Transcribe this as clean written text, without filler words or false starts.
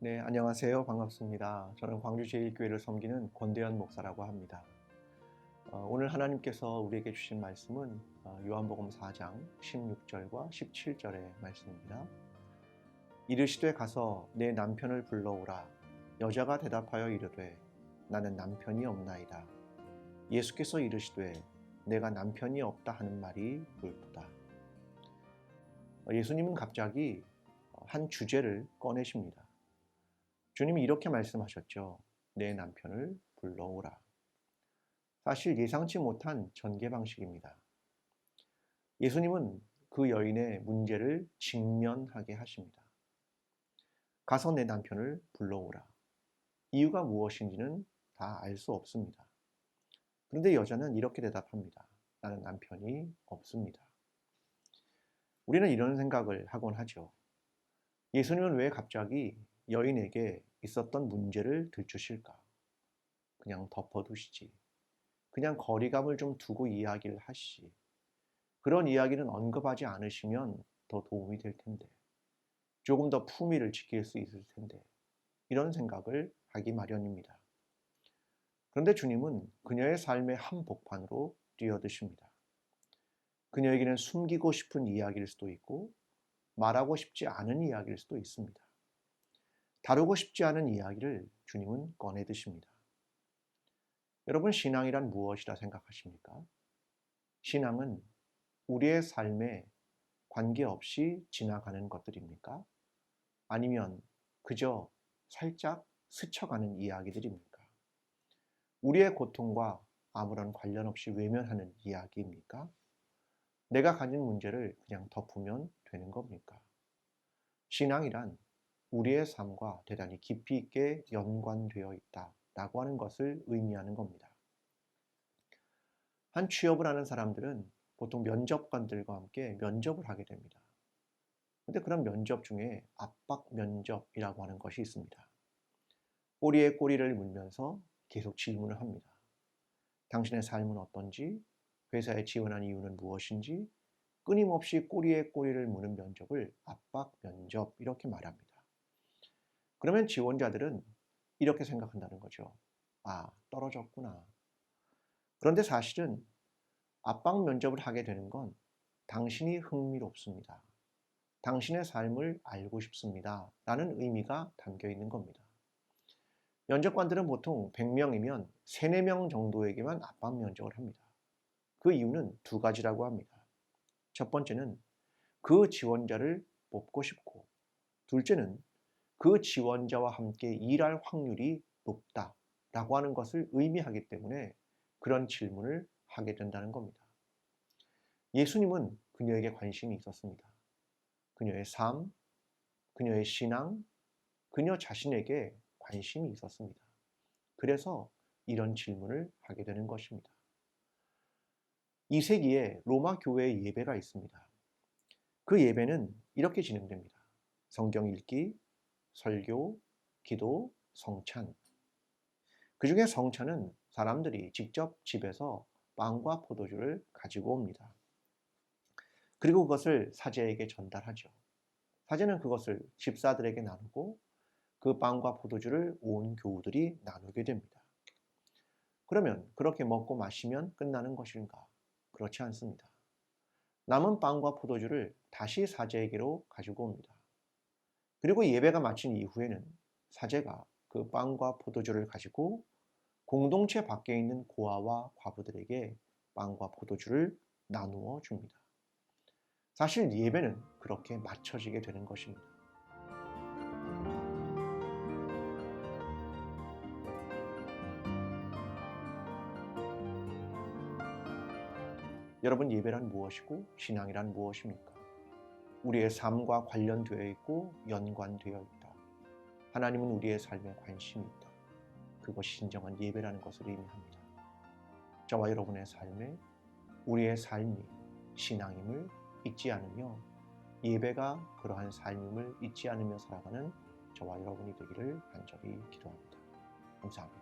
네, 안녕하세요. 반갑습니다. 저는 광주제일교회를 섬기는 권대현 목사라고 합니다. 오늘 하나님께서 우리에게 주신 말씀은 요한복음 4장 16절과 17절의 말씀입니다. 이르시되 가서 내 남편을 불러오라. 여자가 대답하여 이르되 나는 남편이 없나이다. 예수께서 이르시되 내가 남편이 없다 하는 말이 옳도다. 예수님은 갑자기 한 주제를 꺼내십니다. 주님이 이렇게 말씀하셨죠. 내 남편을 불러오라. 사실 예상치 못한 전개 방식입니다. 예수님은 그 여인의 문제를 직면하게 하십니다. 가서 내 남편을 불러오라. 이유가 무엇인지는 다 알 수 없습니다. 그런데 여자는 이렇게 대답합니다. 나는 남편이 없습니다. 우리는 이런 생각을 하곤 하죠. 예수님은 왜 갑자기 여인에게 있었던 문제를 들추실까? 그냥 덮어두시지. 그냥 거리감을 좀 두고 이야기를 하시지. 그런 이야기는 언급하지 않으시면 더 도움이 될 텐데. 조금 더 품위를 지킬 수 있을 텐데. 이런 생각을 하기 마련입니다. 그런데 주님은 그녀의 삶의 한복판으로 뛰어드십니다. 그녀에게는 숨기고 싶은 이야기일 수도 있고 말하고 싶지 않은 이야기일 수도 있습니다. 다루고 싶지 않은 이야기를 주님은 꺼내드십니다. 여러분, 신앙이란 무엇이라 생각하십니까? 신앙은 우리의 삶에 관계없이 지나가는 것들입니까? 아니면 그저 살짝 스쳐가는 이야기들입니까? 우리의 고통과 아무런 관련 없이 외면하는 이야기입니까? 내가 가진 문제를 그냥 덮으면 되는 겁니까? 신앙이란 우리의 삶과 대단히 깊이 있게 연관되어 있다라고 하는 것을 의미하는 겁니다. 한 취업을 하는 사람들은 보통 면접관들과 함께 면접을 하게 됩니다. 근데 그런 면접 중에 압박 면접이라고 하는 것이 있습니다. 꼬리에 꼬리를 물면서 계속 질문을 합니다. 당신의 삶은 어떤지, 회사에 지원한 이유는 무엇인지, 끊임없이 꼬리에 꼬리를 무는 면접을 압박 면접 이렇게 말합니다. 그러면 지원자들은 이렇게 생각한다는 거죠. 아, 떨어졌구나. 그런데 사실은 압박 면접을 하게 되는 건 당신이 흥미롭습니다. 당신의 삶을 알고 싶습니다. 라는 의미가 담겨 있는 겁니다. 면접관들은 보통 100명이면 3, 4명 정도에게만 압박 면접을 합니다. 그 이유는 두 가지라고 합니다. 첫 번째는 그 지원자를 뽑고 싶고, 둘째는 그 지원자와 함께 일할 확률이 높다라고 하는 것을 의미하기 때문에 그런 질문을 하게 된다는 겁니다. 예수님은 그녀에게 관심이 있었습니다. 그녀의 삶, 그녀의 신앙, 그녀 자신에게 관심이 있었습니다. 그래서 이런 질문을 하게 되는 것입니다. 2세기에 로마 교회의 예배가 있습니다. 그 예배는 이렇게 진행됩니다. 성경 읽기, 설교, 기도, 성찬. 그 중에 성찬은 사람들이 직접 집에서 빵과 포도주를 가지고 옵니다. 그리고 그것을 사제에게 전달하죠. 사제는 그것을 집사들에게 나누고 그 빵과 포도주를 온 교우들이 나누게 됩니다. 그러면 그렇게 먹고 마시면 끝나는 것인가? 그렇지 않습니다. 남은 빵과 포도주를 다시 사제에게로 가지고 옵니다. 그리고 예배가 마친 이후에는 사제가 그 빵과 포도주를 가지고 공동체 밖에 있는 고아와 과부들에게 빵과 포도주를 나누어 줍니다. 사실 예배는 그렇게 맞춰지게 되는 것입니다. 여러분, 예배란 무엇이고 신앙이란 무엇입니까? 우리의 삶과 관련되어 있고 연관되어 있다. 하나님은 우리의 삶에 관심이 있다. 그것이 진정한 예배라는 것을 의미합니다. 저와 여러분의 삶에 우리의 삶이 신앙임을 잊지 않으며 예배가 그러한 삶임을 잊지 않으며 살아가는 저와 여러분이 되기를 간절히 기도합니다. 감사합니다.